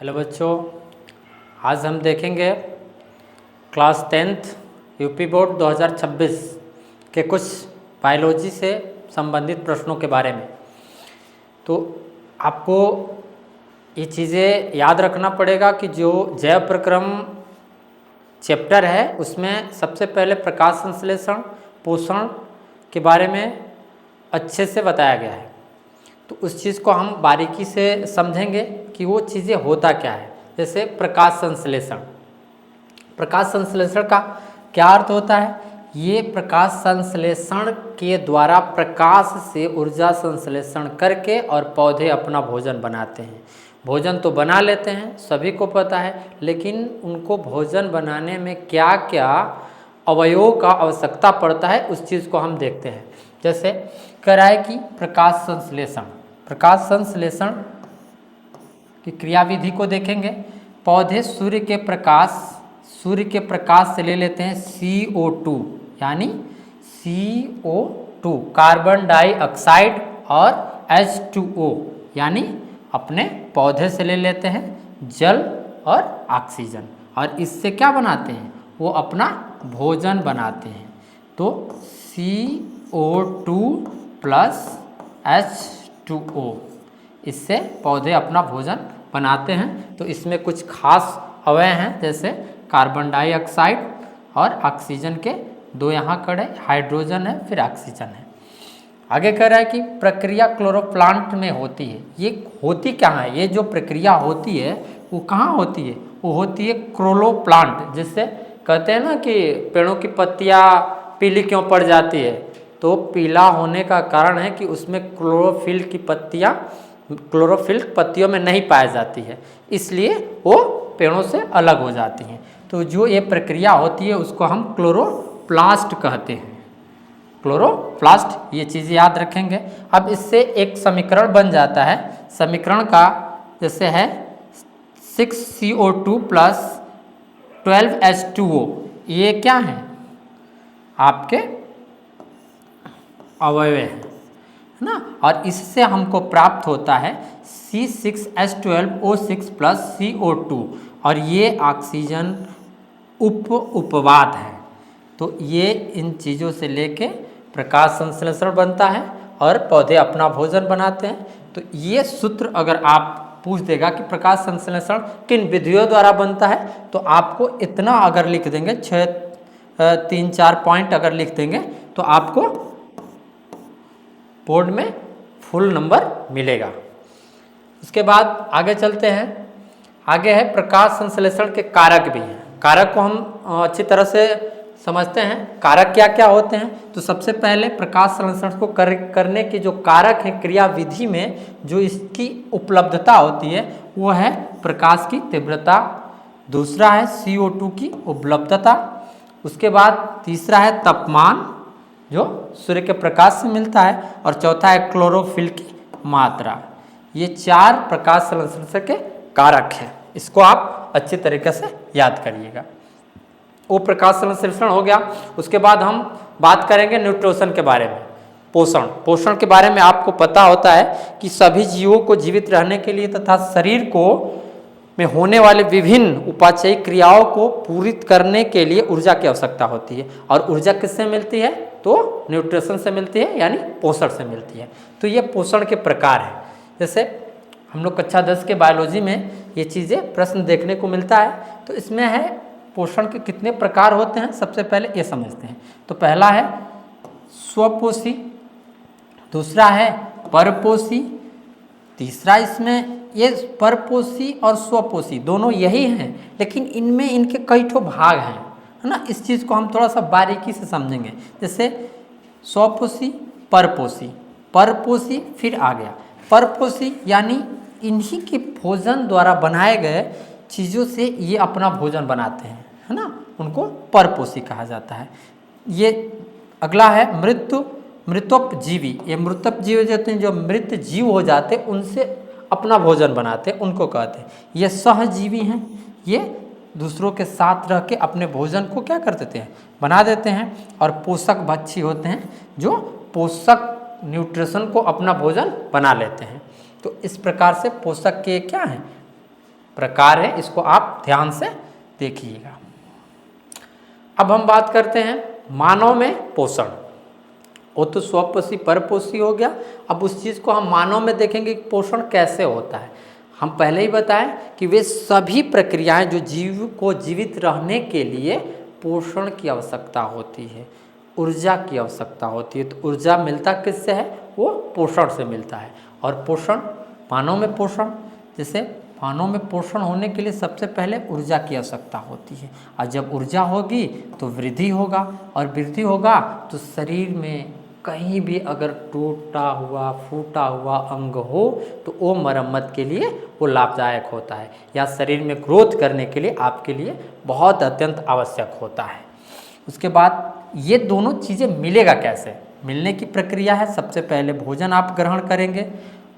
Hello बच्चों, आज हम देखेंगे क्लास 10th यूपी बोर्ड 2026 के कुछ बायोलॉजी से संबंधित प्रश्नों के बारे में। तो आपको ये चीज़ें याद रखना पड़ेगा कि जो जैव प्रक्रम चैप्टर है उसमें सबसे पहले प्रकाश संश्लेषण पोषण के बारे में अच्छे से बताया गया है। तो उस चीज़ को हम बारीकी से समझेंगे कि वो चीज़ें होता क्या है। जैसे प्रकाश संश्लेषण, प्रकाश संश्लेषण का क्या अर्थ होता है? ये प्रकाश संश्लेषण के द्वारा प्रकाश से ऊर्जा संश्लेषण करके और पौधे अपना भोजन बनाते हैं। भोजन तो बना लेते हैं, सभी को पता है, लेकिन उनको भोजन बनाने में क्या क्या अवयवों का आवश्यकता पड़ता है उस चीज़ को हम देखते हैं। जैसे कह रहा है कि प्रकाश संश्लेषण, प्रकाश संश्लेषण की क्रियाविधि को देखेंगे। पौधे सूर्य के प्रकाश से ले लेते हैं CO2 यानी CO2 कार्बन डाइऑक्साइड और H2O यानी अपने पौधे से ले लेते हैं जल और ऑक्सीजन, और इससे क्या बनाते हैं? वो अपना भोजन बनाते हैं। तो CO2 प्लस H2O, इससे पौधे अपना भोजन बनाते हैं। तो इसमें कुछ खास अवयव हैं, जैसे कार्बन डाइऑक्साइड और ऑक्सीजन के दो यहाँ कण है, हाइड्रोजन है, फिर ऑक्सीजन है। आगे कह रहा है कि प्रक्रिया क्लोरोप्लांट में होती है। ये होती क्या है? ये जो प्रक्रिया होती है वो कहाँ होती है? वो होती है क्लोरोप्लांट। जिससे कहते हैं ना कि पेड़ों की पत्तियाँ पीली क्यों पड़ जाती है, तो पीला होने का कारण है कि उसमें क्लोरोफिल की पत्तियाँ, क्लोरोफिल पत्तियों में नहीं पाई जाती है, इसलिए वो पेड़ों से अलग हो जाती हैं। तो जो ये प्रक्रिया होती है उसको हम क्लोरोप्लास्ट कहते हैं। क्लोरोप्लास्ट, ये चीज़ याद रखेंगे। अब इससे एक समीकरण बन जाता है। समीकरण का जैसे है 6CO2 प्लस 12H2O, ये क्या है? आपके अवयव है ना। और इससे हमको प्राप्त होता है C6H12O6 प्लस CO2, और ये ऑक्सीजन उपवात है। तो ये इन चीज़ों से लेके प्रकाश संश्लेषण बनता है और पौधे अपना भोजन बनाते हैं। तो ये सूत्र अगर आप पूछ देगा कि प्रकाश संश्लेषण किन विधियों द्वारा बनता है, तो आपको इतना अगर लिख देंगे, 3-4 पॉइंट अगर लिख देंगे तो आपको बोर्ड में फुल नंबर मिलेगा। उसके बाद आगे चलते हैं। आगे है प्रकाश संश्लेषण के कारक भी हैं। कारक को हम अच्छी तरह से समझते हैं। कारक क्या क्या होते हैं? तो सबसे पहले प्रकाश संश्लेषण को करने के जो कारक हैं क्रियाविधि में, जो इसकी उपलब्धता होती है वो है प्रकाश की तीव्रता, दूसरा है CO2 की उपलब्धता, उसके बाद तीसरा है तापमान जो सूर्य के प्रकाश से मिलता है, और चौथा है क्लोरोफिल की मात्रा। ये 4 प्रकाश संश्लेषण के कारक हैं। इसको आप अच्छी तरीके से याद करिएगा। वो प्रकाश संश्लेषण हो गया। उसके बाद हम बात करेंगे न्यूट्रिशन के बारे में। पोषण के बारे में आपको पता होता है कि सभी जीवों को जीवित रहने के लिए तथा शरीर को में होने वाले विभिन्न उपाचयी क्रियाओं को पूरित करने के लिए ऊर्जा की आवश्यकता होती है। और ऊर्जा किससे मिलती है? तो न्यूट्रिशन से मिलती है, यानी पोषण से मिलती है। तो ये पोषण के प्रकार हैं। जैसे हम लोग कक्षा 10 के बायोलॉजी में ये चीज़ें प्रश्न देखने को मिलता है। तो इसमें है पोषण के कितने प्रकार होते हैं, सबसे पहले ये समझते हैं। तो पहला है स्वपोषी, दूसरा है परपोषी, तीसरा, इसमें ये परपोषी और स्वपोषी दोनों यही हैं, लेकिन इनमें इनके कई ठो भाग हैं, है ना। इस चीज़ को हम थोड़ा सा बारीकी से समझेंगे। जैसे स्वपोषी, परपोषी, फिर आ गया परपोषी, यानी इन्हीं के भोजन द्वारा बनाए गए चीज़ों से ये अपना भोजन बनाते हैं, है ना, उनको परपोषी कहा जाता है। ये अगला है मृतोपजीवी। ये मृतोपजीवी होते हैं, जो मृत जीव हो जाते उनसे अपना भोजन बनाते, उनको कहते हैं। ये सहजीवी हैं, ये दूसरों के साथ रह के अपने भोजन को क्या कर देते हैं? बना देते हैं। और पोषक भक्षी होते हैं, जो पोषक न्यूट्रिशन को अपना भोजन बना लेते हैं। तो इस प्रकार से पोषक के क्या हैं? प्रकार है, इसको आप ध्यान से देखिएगा। अब हम बात करते हैं मानव में पोषण। वो तो स्वपोषी परपोषी हो गया। अब उस चीज़ को हम मानव में देखेंगे कि पोषण कैसे होता है। हम पहले ही बताएं कि वे सभी प्रक्रियाएं जो जीव को जीवित रहने के लिए पोषण की आवश्यकता होती है, ऊर्जा की आवश्यकता होती है। तो ऊर्जा मिलता किससे है? वो पोषण से मिलता है। और पोषण, मानव में पोषण, जैसे मानव में पोषण होने के लिए सबसे पहले ऊर्जा की आवश्यकता होती है। और जब ऊर्जा होगी तो वृद्धि होगा, और वृद्धि होगा तो शरीर में कहीं भी अगर टूटा हुआ फूटा हुआ अंग हो तो वो मरम्मत के लिए वो लाभदायक होता है, या शरीर में ग्रोथ करने के लिए आपके लिए बहुत अत्यंत आवश्यक होता है। उसके बाद ये दोनों चीज़ें मिलेगा कैसे? मिलने की प्रक्रिया है, सबसे पहले भोजन आप ग्रहण करेंगे।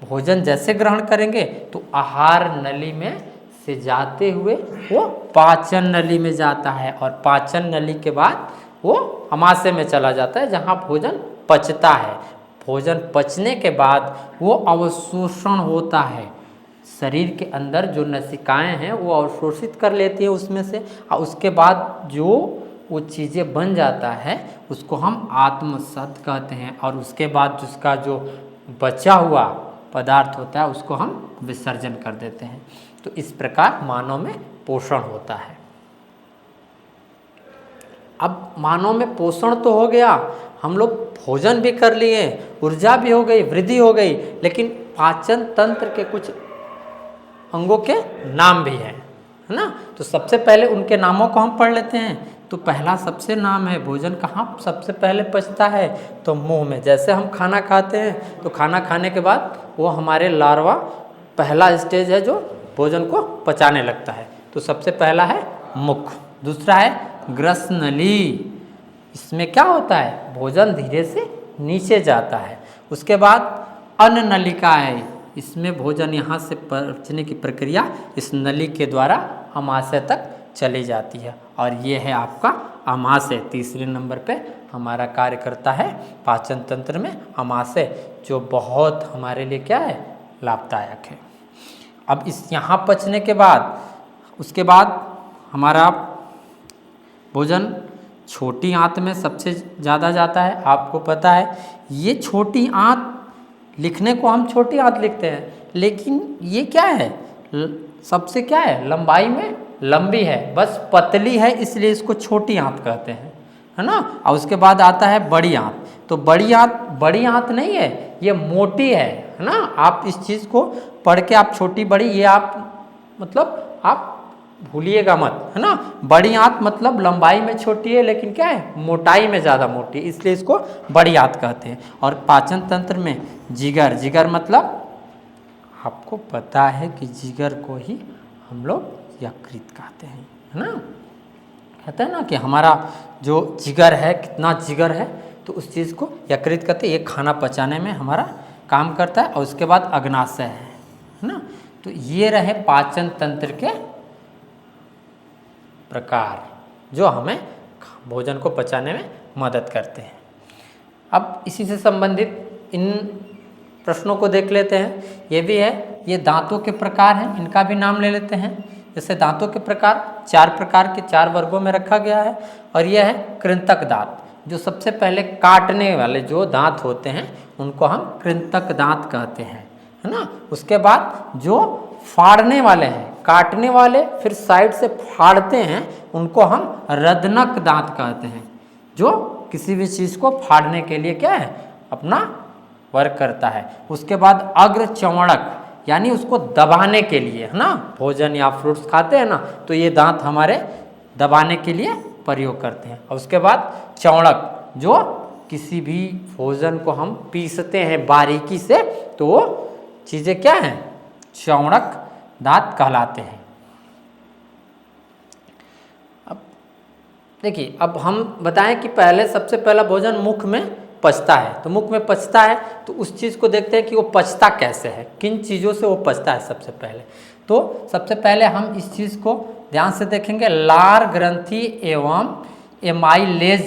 भोजन जैसे ग्रहण करेंगे तो आहार नली में से जाते हुए वो पाचन नली में जाता है, और पाचन नली के बाद वो अमाशय में चला जाता है जहाँ भोजन पचता है। भोजन पचने के बाद वो अवशोषण होता है, शरीर के अंदर जो नसिकाएं हैं वो अवशोषित कर लेती है उसमें से, और उसके बाद जो वो चीज़ें बन जाता है उसको हम आत्मसत कहते हैं। और उसके बाद जिसका जो बचा हुआ पदार्थ होता है उसको हम विसर्जन कर देते हैं। तो इस प्रकार मानव में पोषण होता है। अब मानव में पोषण तो हो गया, हम लोग भोजन भी कर लिए, ऊर्जा भी हो गई, वृद्धि हो गई, लेकिन पाचन तंत्र के कुछ अंगों के नाम भी हैं, है ना। तो सबसे पहले उनके नामों को हम पढ़ लेते हैं। तो पहला सबसे नाम है, भोजन कहाँ सबसे पहले पचता है? तो मुंह में। जैसे हम खाना खाते हैं तो खाना खाने के बाद वो हमारे लार्वा पहला स्टेज है जो भोजन को पचाने लगता है। तो सबसे पहला है मुख। दूसरा है ग्रसनली, इसमें क्या होता है? भोजन धीरे से नीचे जाता है। उसके बाद अन्न नलिका है, इसमें भोजन यहाँ से पचने की प्रक्रिया इस नली के द्वारा अमाशय तक चली जाती है। और ये है आपका अमाशय, तीसरे नंबर पे हमारा कार्य करता है पाचन तंत्र में अमाशय, जो बहुत हमारे लिए क्या है? लाभदायक है। अब इस यहाँ पचने के बाद उसके बाद हमारा भोजन छोटी आंत में सबसे ज़्यादा जाता है। आपको पता है ये छोटी आंत, लिखने को हम छोटी आंत लिखते हैं, लेकिन ये क्या है? सबसे क्या है? लंबाई में लंबी है, बस पतली है, इसलिए इसको छोटी आंत कहते हैं, है ना। और उसके बाद आता है बड़ी आंत। तो बड़ी आंत नहीं है, ये मोटी है ना। आप इस चीज़ को पढ़ के आप छोटी बड़ी, ये आप मतलब आप भूलिएगा मत, है ना। बड़ी आंत मतलब लंबाई में छोटी है, लेकिन क्या है? मोटाई में ज़्यादा मोटी है, इसलिए इसको बड़ी आंत कहते हैं। और पाचन तंत्र में जिगर, जिगर मतलब आपको पता है कि जिगर को ही हम लोग यकृत कहते हैं, है ना। कहते हैं ना कि हमारा जो जिगर है, कितना जिगर है, तो उस चीज़ को यकृत कहते हैं। ये खाना पचाने में हमारा काम करता है। और उसके बाद अग्नाशय है ना। तो ये रहे पाचन तंत्र के प्रकार जो हमें भोजन को पचाने में मदद करते हैं। अब इसी से संबंधित इन प्रश्नों को देख लेते हैं। ये भी है, ये दांतों के प्रकार हैं, इनका भी नाम ले लेते हैं। जैसे दांतों के प्रकार 4 प्रकार के 4 वर्गों में रखा गया है। और यह है कृंतक दांत, जो सबसे पहले काटने वाले जो दांत होते हैं उनको हम कृंतक दांत कहते हैं, है ना। उसके बाद जो फाड़ने वाले हैं, काटने वाले फिर साइड से फाड़ते हैं, उनको हम रदनक दांत कहते हैं, जो किसी भी चीज़ को फाड़ने के लिए क्या है? अपना वर्क करता है। उसके बाद अग्र चौड़क, यानी उसको दबाने के लिए, है ना। भोजन या फ्रूट्स खाते हैं ना, तो ये दांत हमारे दबाने के लिए प्रयोग करते हैं। और उसके बाद चौड़क, जो किसी भी भोजन को हम पीसते हैं बारीकी से, तो वो चीज़ें क्या हैं? चौड़क दांत कहलाते हैं। अब देखिए, अब हम बताएं कि पहले सबसे पहला भोजन मुख में पचता है। तो मुख में पचता है तो उस चीज़ को देखते हैं कि वो पचता कैसे है, किन चीज़ों से वो पचता है। सबसे पहले तो सबसे पहले हम इस चीज़ को ध्यान से देखेंगे, लार ग्रंथि एवं एमाइलेज,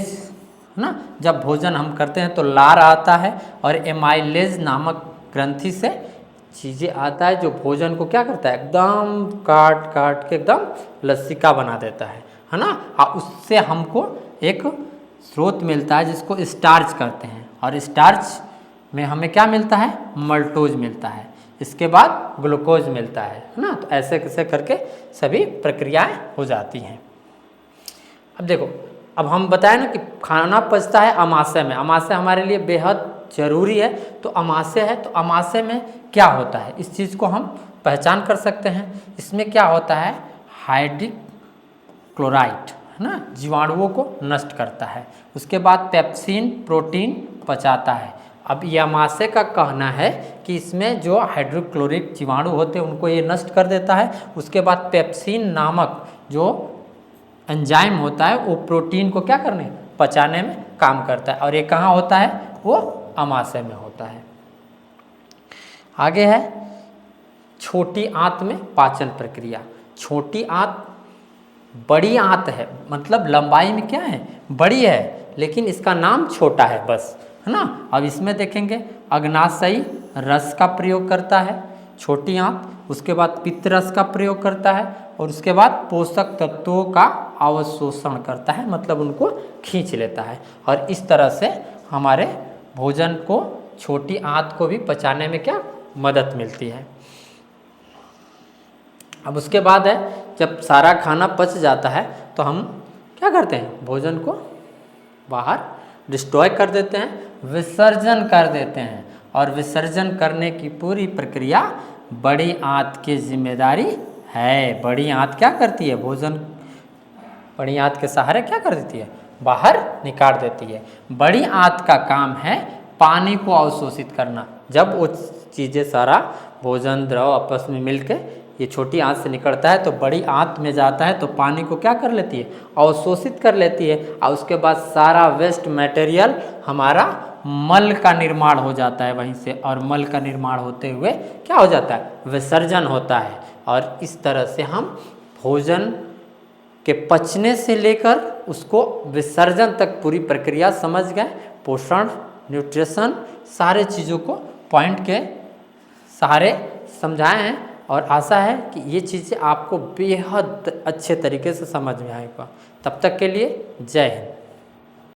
है ना। जब भोजन हम करते हैं तो लार आता है और एमाइलेज नामक ग्रंथि से चीज़ें आता है जो भोजन को क्या करता है, एकदम काट काट के एकदम लसिका बना देता है ना। और उससे हमको एक स्रोत मिलता है जिसको स्टार्च कहते हैं, और स्टार्च में हमें क्या मिलता है, मल्टोज मिलता है, इसके बाद ग्लूकोज मिलता है ना। तो ऐसे कैसे करके सभी प्रक्रियाएं हो जाती हैं। अब देखो, अब हम बताएं ना कि खाना पचता है अमाशय में, अमाशय हमारे लिए बेहद जरूरी है। तो अमाशय है, तो अमाशय में क्या होता है, इस चीज़ को हम पहचान कर सकते हैं। इसमें क्या होता है, हाइड्रिक क्लोराइड है ना, जीवाणुओं को नष्ट करता है। उसके बाद पेप्सिन प्रोटीन पचाता है। अब ये अमाशय का कहना है कि इसमें जो हाइड्रोक्लोरिक जीवाणु होते हैं उनको ये नष्ट कर देता है। उसके बाद पेप्सिन नामक जो एंजाइम होता है वो प्रोटीन को क्या करने, पचाने में काम करता है, और ये कहाँ होता है, वो अमाशय में होता है। आगे है छोटी आंत में पाचन प्रक्रिया। छोटी आंत बड़ी आंत है, मतलब लंबाई में क्या है, बड़ी है, लेकिन इसका नाम छोटा है बस, है ना। अब इसमें देखेंगे अग्नाशयी रस का प्रयोग करता है छोटी आंत, उसके बाद पित्त रस का प्रयोग करता है, और उसके बाद पोषक तत्वों का अवशोषण करता है, मतलब उनको खींच लेता है। और इस तरह से हमारे भोजन को, छोटी आंत को भी पचाने में क्या मदद मिलती है। अब उसके बाद है, जब सारा खाना पच जाता है तो हम क्या करते हैं, भोजन को बाहर डिस्ट्रॉय कर देते हैं, विसर्जन कर देते हैं। और विसर्जन करने की पूरी प्रक्रिया बड़ी आंत की जिम्मेदारी है। बड़ी आंत क्या करती है, भोजन बड़ी आंत के सहारे क्या कर देती है, बाहर निकाल देती है। बड़ी आंत का काम है पानी को अवशोषित करना। जब वो चीज़ें सारा भोजन द्रव आपस में मिलके ये छोटी आंत से निकलता है तो बड़ी आंत में जाता है, तो पानी को क्या कर लेती है, अवशोषित कर लेती है। और उसके बाद सारा वेस्ट मटेरियल हमारा मल का निर्माण हो जाता है वहीं से, और मल का निर्माण होते हुए क्या हो जाता है, विसर्जन होता है। और इस तरह से हम भोजन के पचने से लेकर उसको विसर्जन तक पूरी प्रक्रिया समझ गए। पोषण, न्यूट्रिशन, सारे चीज़ों को पॉइंट के सहारे समझाए हैं, और आशा है कि ये चीज़ें आपको बेहद अच्छे तरीके से समझ में आएगा। तब तक के लिए जय हिंद।